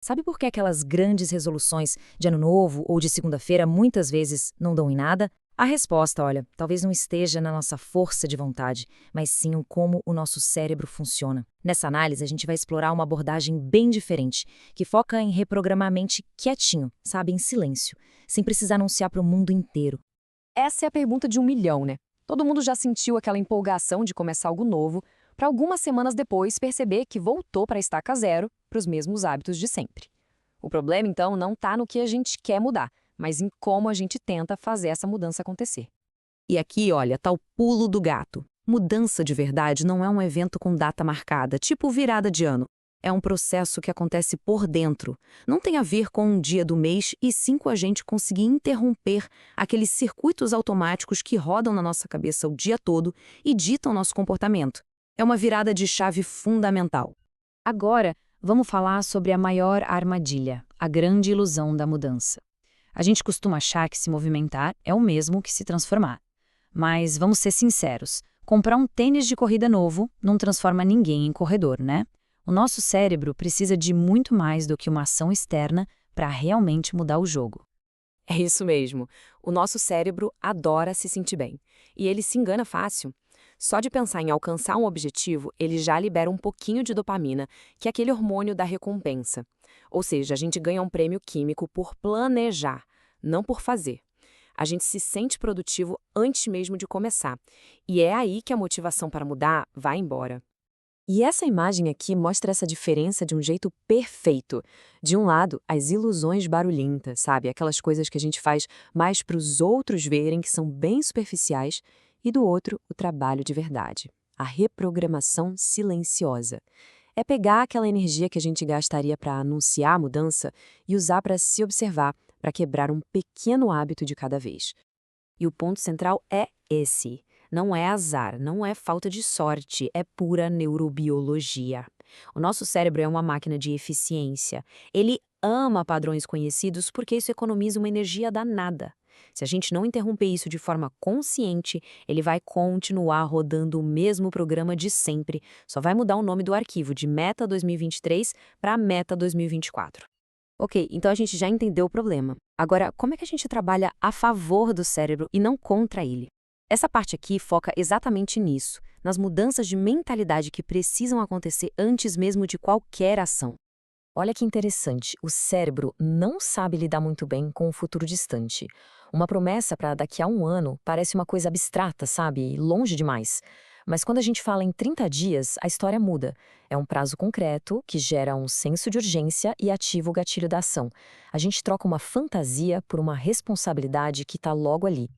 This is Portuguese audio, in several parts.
Sabe por que aquelas grandes resoluções de ano novo ou de segunda-feira muitas vezes não dão em nada? A resposta, olha, talvez não esteja na nossa força de vontade, mas sim em como o nosso cérebro funciona. Nessa análise, a gente vai explorar uma abordagem bem diferente, que foca em reprogramar a mente quietinho, sabe, em silêncio, sem precisar anunciar para o mundo inteiro. Essa é a pergunta de 1 milhão, né? Todo mundo já sentiu aquela empolgação de começar algo novo, para algumas semanas depois perceber que voltou para a estaca zero, para os mesmos hábitos de sempre. O problema, então, não está no que a gente quer mudar, mas em como a gente tenta fazer essa mudança acontecer. E aqui, olha, tá o pulo do gato. Mudança de verdade não é um evento com data marcada, tipo virada de ano. É um processo que acontece por dentro. Não tem a ver com um dia do mês e sim com a gente conseguir interromper aqueles circuitos automáticos que rodam na nossa cabeça o dia todo e ditam nosso comportamento. É uma virada de chave fundamental. Agora, vamos falar sobre a maior armadilha, a grande ilusão da mudança. A gente costuma achar que se movimentar é o mesmo que se transformar. Mas vamos ser sinceros, comprar um tênis de corrida novo não transforma ninguém em corredor, né? O nosso cérebro precisa de muito mais do que uma ação externa para realmente mudar o jogo. É isso mesmo. O nosso cérebro adora se sentir bem. E ele se engana fácil. Só de pensar em alcançar um objetivo, ele já libera um pouquinho de dopamina, que é aquele hormônio da recompensa. Ou seja, a gente ganha um prêmio químico por planejar, não por fazer. A gente se sente produtivo antes mesmo de começar. E é aí que a motivação para mudar vai embora. E essa imagem aqui mostra essa diferença de um jeito perfeito. De um lado, as ilusões barulhentas, sabe? Aquelas coisas que a gente faz mais para os outros verem, que são bem superficiais. E do outro, o trabalho de verdade. A reprogramação silenciosa. É pegar aquela energia que a gente gastaria para anunciar a mudança e usar para se observar, para quebrar um pequeno hábito de cada vez. E o ponto central é esse. Não é azar, não é falta de sorte, é pura neurobiologia. O nosso cérebro é uma máquina de eficiência. Ele ama padrões conhecidos porque isso economiza uma energia danada. Se a gente não interromper isso de forma consciente, ele vai continuar rodando o mesmo programa de sempre, só vai mudar o nome do arquivo de Meta 2023 para Meta 2024. Ok, então a gente já entendeu o problema. Agora, como é que a gente trabalha a favor do cérebro e não contra ele? Essa parte aqui foca exatamente nisso, nas mudanças de mentalidade que precisam acontecer antes mesmo de qualquer ação. Olha que interessante, o cérebro não sabe lidar muito bem com o futuro distante. Uma promessa para daqui a um ano parece uma coisa abstrata, sabe? Longe demais. Mas quando a gente fala em 30 dias, a história muda. É um prazo concreto que gera um senso de urgência e ativa o gatilho da ação. A gente troca uma fantasia por uma responsabilidade que está logo ali.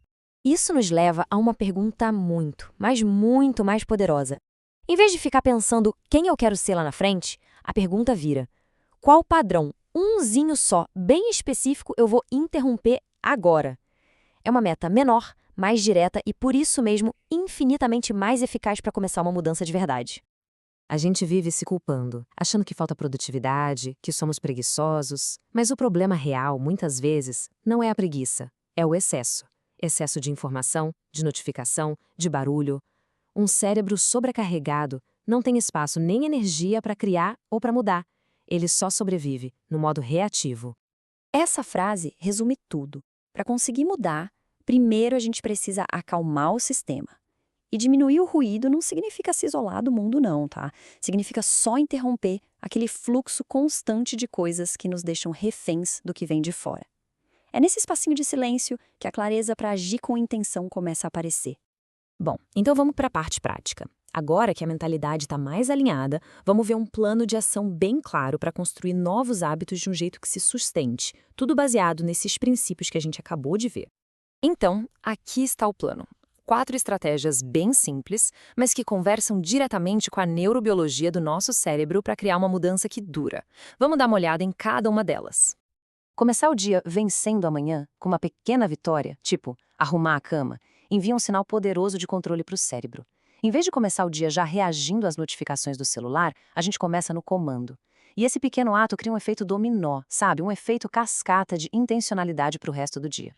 Isso nos leva a uma pergunta muito, mas muito mais poderosa. Em vez de ficar pensando quem eu quero ser lá na frente, a pergunta vira: qual padrão, umzinho só, bem específico, eu vou interromper agora? É uma meta menor, mais direta e, por isso mesmo, infinitamente mais eficaz para começar uma mudança de verdade. A gente vive se culpando, achando que falta produtividade, que somos preguiçosos. Mas o problema real, muitas vezes, não é a preguiça, é o excesso. Excesso de informação, de notificação, de barulho. Um cérebro sobrecarregado não tem espaço nem energia para criar ou para mudar. Ele só sobrevive, no modo reativo. Essa frase resume tudo. Para conseguir mudar, primeiro a gente precisa acalmar o sistema. E diminuir o ruído não significa se isolar do mundo, não, tá? Significa só interromper aquele fluxo constante de coisas que nos deixam reféns do que vem de fora. É nesse espacinho de silêncio que a clareza para agir com intenção começa a aparecer. Bom, então vamos para a parte prática. Agora que a mentalidade está mais alinhada, vamos ver um plano de ação bem claro para construir novos hábitos de um jeito que se sustente, tudo baseado nesses princípios que a gente acabou de ver. Então, aqui está o plano. 4 estratégias bem simples, mas que conversam diretamente com a neurobiologia do nosso cérebro para criar uma mudança que dura. Vamos dar uma olhada em cada uma delas. Começar o dia vencendo amanhã, com uma pequena vitória, tipo arrumar a cama, envia um sinal poderoso de controle para o cérebro. Em vez de começar o dia já reagindo às notificações do celular, a gente começa no comando. E esse pequeno ato cria um efeito dominó, sabe? Um efeito cascata de intencionalidade para o resto do dia.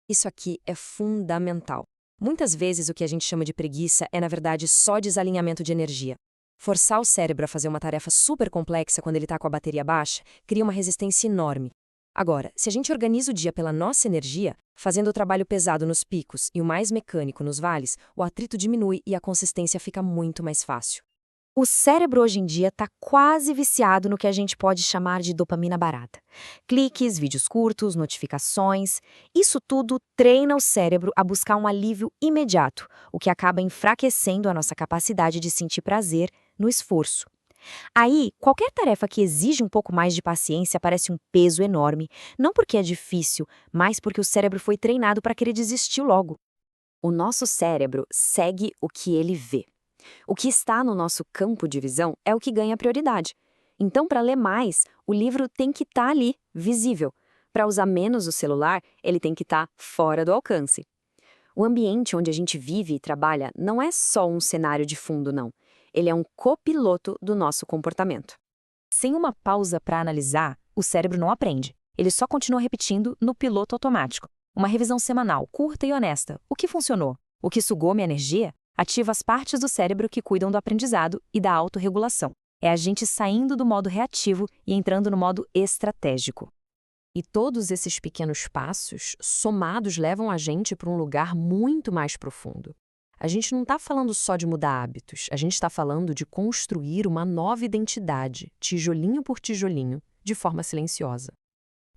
Isso aqui é fundamental. Muitas vezes o que a gente chama de preguiça é, na verdade, só desalinhamento de energia. Forçar o cérebro a fazer uma tarefa super complexa quando ele está com a bateria baixa cria uma resistência enorme. Agora, se a gente organiza o dia pela nossa energia, fazendo o trabalho pesado nos picos e o mais mecânico nos vales, o atrito diminui e a consistência fica muito mais fácil. O cérebro hoje em dia está quase viciado no que a gente pode chamar de dopamina barata. Cliques, vídeos curtos, notificações, isso tudo treina o cérebro a buscar um alívio imediato, o que acaba enfraquecendo a nossa capacidade de sentir prazer no esforço. Aí, qualquer tarefa que exige um pouco mais de paciência parece um peso enorme, não porque é difícil, mas porque o cérebro foi treinado para querer desistir logo. O nosso cérebro segue o que ele vê. O que está no nosso campo de visão é o que ganha prioridade. Então, para ler mais, o livro tem que estar ali, visível. Para usar menos o celular, ele tem que estar fora do alcance. O ambiente onde a gente vive e trabalha não é só um cenário de fundo, não. Ele é um copiloto do nosso comportamento. Sem uma pausa para analisar, o cérebro não aprende. Ele só continua repetindo no piloto automático. Uma revisão semanal, curta e honesta. O que funcionou? O que sugou minha energia? Ativa as partes do cérebro que cuidam do aprendizado e da autorregulação. É a gente saindo do modo reativo e entrando no modo estratégico. E todos esses pequenos passos, somados, levam a gente para um lugar muito mais profundo. A gente não está falando só de mudar hábitos, a gente está falando de construir uma nova identidade, tijolinho por tijolinho, de forma silenciosa.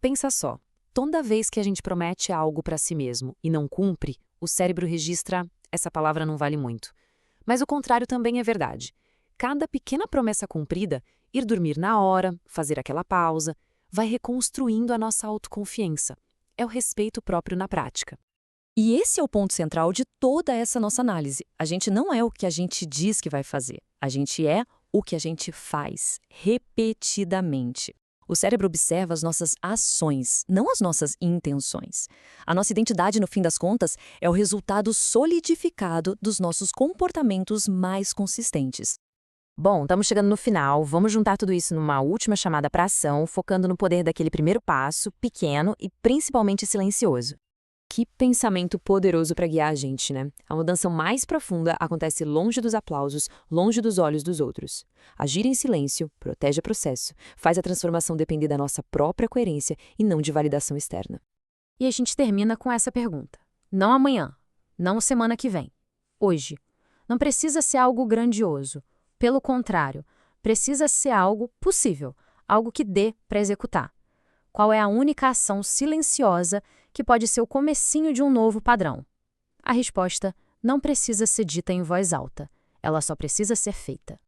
Pensa só, toda vez que a gente promete algo para si mesmo e não cumpre, o cérebro registra: essa palavra não vale muito. Mas o contrário também é verdade. Cada pequena promessa cumprida, ir dormir na hora, fazer aquela pausa, vai reconstruindo a nossa autoconfiança. É o respeito próprio na prática. E esse é o ponto central de toda essa nossa análise. A gente não é o que a gente diz que vai fazer. A gente é o que a gente faz, repetidamente. O cérebro observa as nossas ações, não as nossas intenções. A nossa identidade, no fim das contas, é o resultado solidificado dos nossos comportamentos mais consistentes. Bom, estamos chegando no final. Vamos juntar tudo isso numa última chamada para ação, focando no poder daquele primeiro passo, pequeno e principalmente silencioso. Que pensamento poderoso para guiar a gente, né? A mudança mais profunda acontece longe dos aplausos, longe dos olhos dos outros. Agir em silêncio protege o processo, faz a transformação depender da nossa própria coerência e não de validação externa. E a gente termina com essa pergunta. Não amanhã, não semana que vem. Hoje. Não precisa ser algo grandioso. Pelo contrário, precisa ser algo possível, algo que dê para executar. Qual é a única ação silenciosa que pode ser o comecinho de um novo padrão? A resposta não precisa ser dita em voz alta, ela só precisa ser feita.